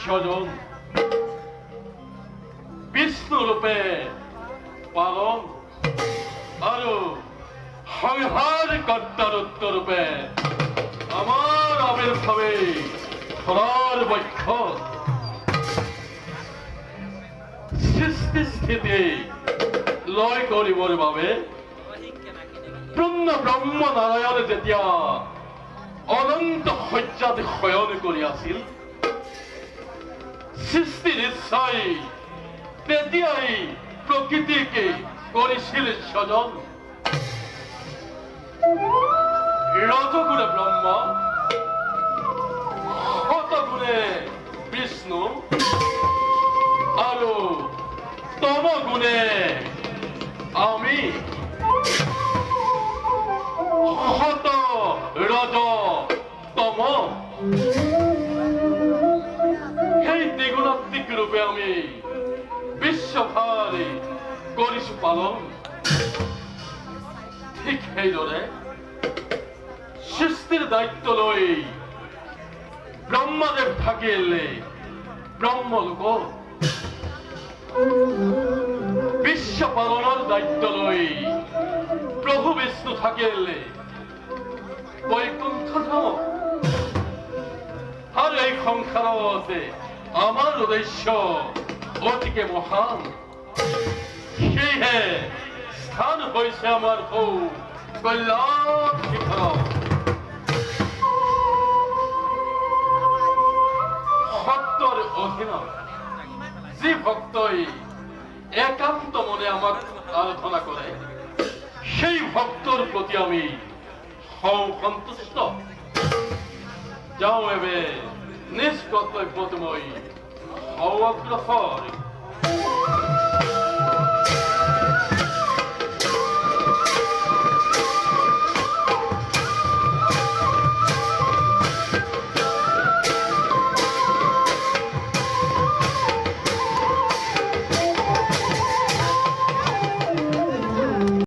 স্বজন, বিষ্ণুরূপে পালন আরো সংহার কর্তারত্বরূপে আমার আবির্ভাবে ধরার বক্ষ সৃষ্টি স্থিতি লয় করিবর বাবে ব্ৰহ্ম নাৰায়ণে যেতিয়া অনন্ত শয্যাত শয়ন কৰি আছিল, সৃষ্টিৰ ইচ্ছাই তেতিয়াই প্ৰকৃতিকে কৰিছিল স্বজন। ৰজগুণে ব্ৰহ্ম, শতগুণে বিষ্ণু আৰু তমগুণে আমি। শত ৰজ তম, সেই দ্বিগুণাত্মিক ৰূপে আমি বিশ্বভাৰে কৰিছো পালন। ঠিক সেইদৰে সৃষ্টিৰ দায়িত্ব লৈ ব্ৰহ্মদেৱ থাকিলে ব্ৰহ্মলোক, বিশ্ব পালনৰ দায়িত্ব লৈ প্ৰভু বিষ্ণু থাকিলে বৈকুণ্ঠ ধাম। আৰু এই সংসাৰতে আমাৰ উদ্দেশ্য অতিকে মহান। সেয়েহে স্থান হৈছে আমাৰ কল্যাণ শিখৰ। ভক্তৰ অধীনত যি ভক্তই একান্ত মনে আমাক আৰাধনা কৰে, সেই ভক্তৰ প্ৰতি আমি সন্তুষ্ট। যাওঁ এবে নিজ কৰ্তব্যত মই অগ্ৰসৰ।